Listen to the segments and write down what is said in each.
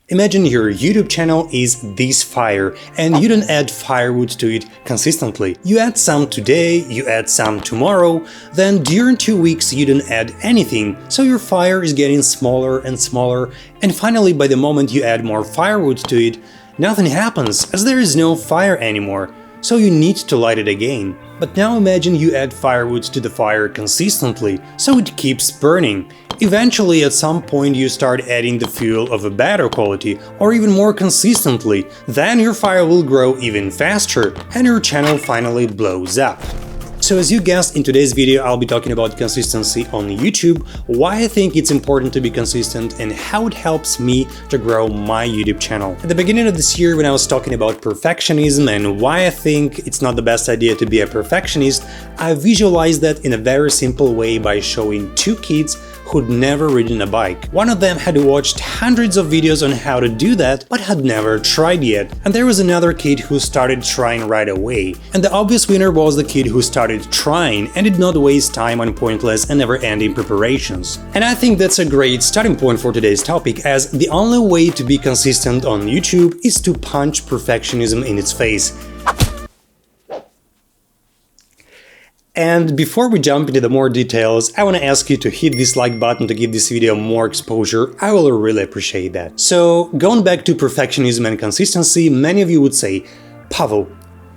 Imagine your YouTube channel is this fire, and you don't add firewood to it consistently. You add some today, you add some tomorrow, then during 2 weeks you don't add anything, so your fire is getting smaller and smaller, and finally by the moment you add more firewood to it, nothing happens, as there is no fire anymore, so you need to light it again. But now imagine you add firewood to the fire consistently, so it keeps burning. Eventually, at some point you start adding the fuel of a better quality, or even more consistently, then your fire will grow even faster, and your channel finally blows up. So as you guessed, in today's video I'll be talking about consistency on YouTube, why I think it's important to be consistent, and how it helps me to grow my YouTube channel. At the beginning of this year, when I was talking about perfectionism and why I think it's not the best idea to be a perfectionist, I visualized that in a very simple way by showing two kids who'd never ridden a bike. One of them had watched hundreds of videos on how to do that, but had never tried yet. And there was another kid who started trying right away. And the obvious winner was the kid who started trying and did not waste time on pointless and never-ending preparations. And I think that's a great starting point for today's topic, as the only way to be consistent on YouTube is to punch perfectionism in its face. And before we jump into the more details, I want to ask you to hit this like button to give this video more exposure. I will really appreciate that. So, going back to perfectionism and consistency, many of you would say, Pavel,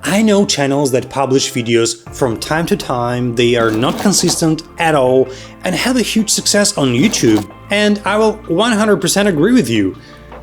I know channels that publish videos from time to time, they are not consistent at all, and have a huge success on YouTube. And I will 100% agree with you.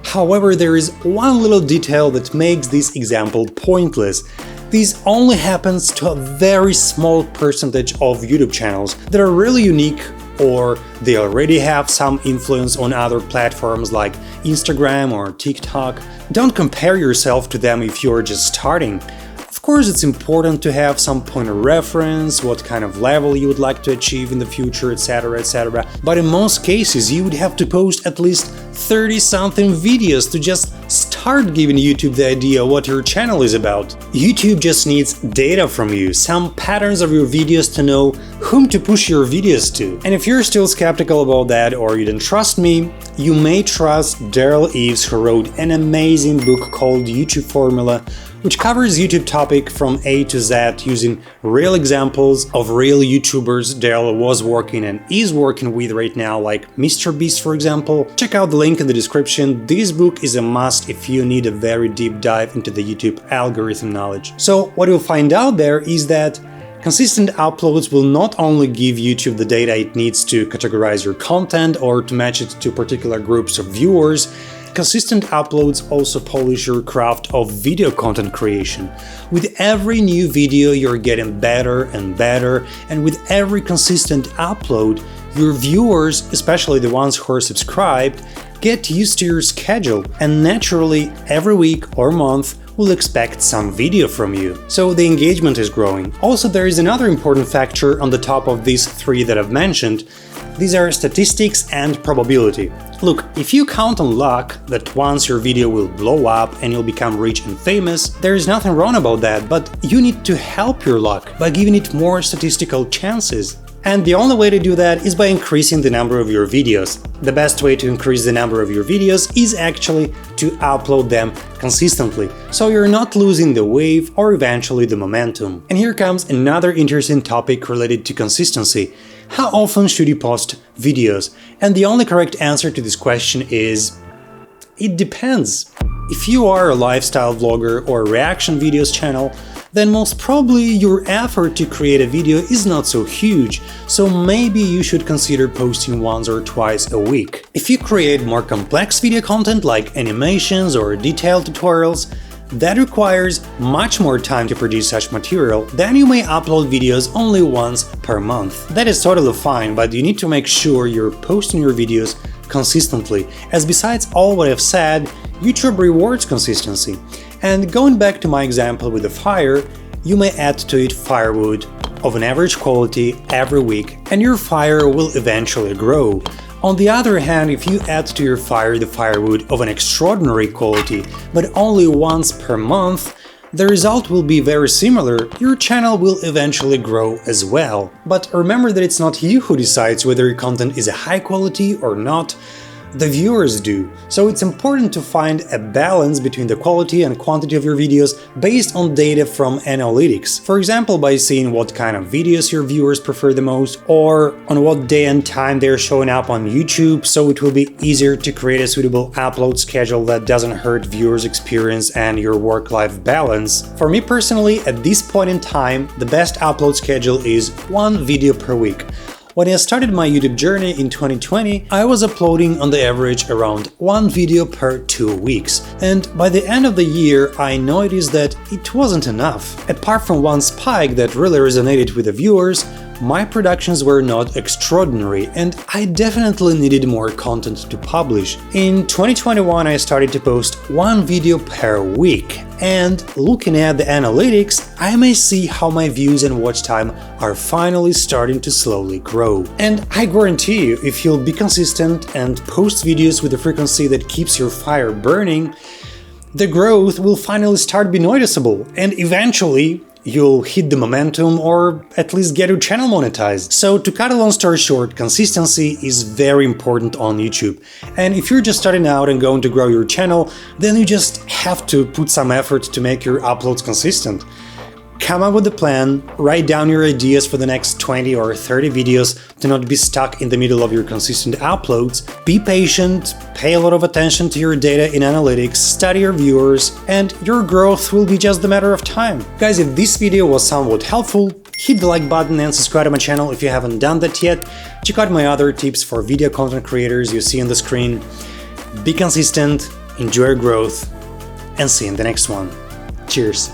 However, there is one little detail that makes this example pointless. This only happens to a very small percentage of YouTube channels that are really unique, or they already have some influence on other platforms like Instagram or TikTok. Don't compare yourself to them if you're just starting. Of course, it's important to have some point of reference, what kind of level you would like to achieve in the future, etc, etc. But in most cases, you would have to post at least 30-something videos to just start giving YouTube the idea what your channel is about. YouTube just needs data from you, some patterns of your videos to know whom to push your videos to. And if you're still skeptical about that, or you don't trust me, you may trust Derral Eves, who wrote an amazing book called YouTube Formula, which covers YouTube topic from A to Z using real examples of real YouTubers Derral was working and is working with right now, like MrBeast for example. Check out the link in the description. This book is a must if you need a very deep dive into the YouTube algorithm knowledge. So what you'll find out there is that consistent uploads will not only give YouTube the data it needs to categorize your content or to match it to particular groups of viewers. Consistent uploads also polish your craft of video content creation. With every new video you're getting better and better, and with every consistent upload, your viewers, especially the ones who are subscribed, get used to your schedule, and naturally every week or month will expect some video from you. So the engagement is growing. Also, there is another important factor on the top of these three that I've mentioned. These are statistics and probability. Look, if you count on luck that once your video will blow up and you'll become rich and famous, there is nothing wrong about that, but you need to help your luck by giving it more statistical chances. And the only way to do that is by increasing the number of your videos. The best way to increase the number of your videos is actually to upload them consistently, so you're not losing the wave or eventually the momentum. And here comes another interesting topic related to consistency. How often should you post videos? And the only correct answer to this question is, it depends. If you are a lifestyle vlogger or a reaction videos channel, then most probably your effort to create a video is not so huge, so maybe you should consider posting once or twice a week. If you create more complex video content like animations or detailed tutorials, that requires much more time to produce such material, then you may upload videos only once per month. That is totally fine, but you need to make sure you're posting your videos consistently, as besides all what I've said, YouTube rewards consistency. And going back to my example with the fire, you may add to it firewood of an average quality every week, and your fire will eventually grow. On the other hand, if you add to your fire the firewood of an extraordinary quality, but only once per month, the result will be very similar. Your channel will eventually grow as well. But remember that it's not you who decides whether your content is a high quality or not. the viewers do. So it's important to find a balance between the quality and quantity of your videos based on data from analytics. For example, by seeing what kind of videos your viewers prefer the most, or on what day and time they're showing up on YouTube, so it will be easier to create a suitable upload schedule that doesn't hurt viewers' experience and your work-life balance. For me personally, at this point in time, the best upload schedule is one video per week. When I started my YouTube journey in 2020, I was uploading on the average around one video per 2 weeks, and by the end of the year I noticed that it wasn't enough. Apart from one spike that really resonated with the viewers, my productions were not extraordinary, and I definitely needed more content to publish. In 2021 I started to post one video per week, and looking at the analytics, I may see how my views and watch time are finally starting to slowly grow. And I guarantee you, if you'll be consistent and post videos with a frequency that keeps your fire burning, the growth will finally start to be noticeable, and eventually you'll hit the momentum or at least get your channel monetized. So to cut a long story short, consistency is very important on YouTube. And if you're just starting out and going to grow your channel, then you just have to put some effort to make your uploads consistent. Come up with a plan, write down your ideas for the next 20 or 30 videos to not be stuck in the middle of your consistent uploads. Be patient, pay a lot of attention to your data in analytics, study your viewers, and your growth will be just a matter of time. Guys, if this video was somewhat helpful, hit the like button and subscribe to my channel if you haven't done that yet. Check out my other tips for video content creators you see on the screen. Be consistent, enjoy your growth, and see you in the next one. Cheers!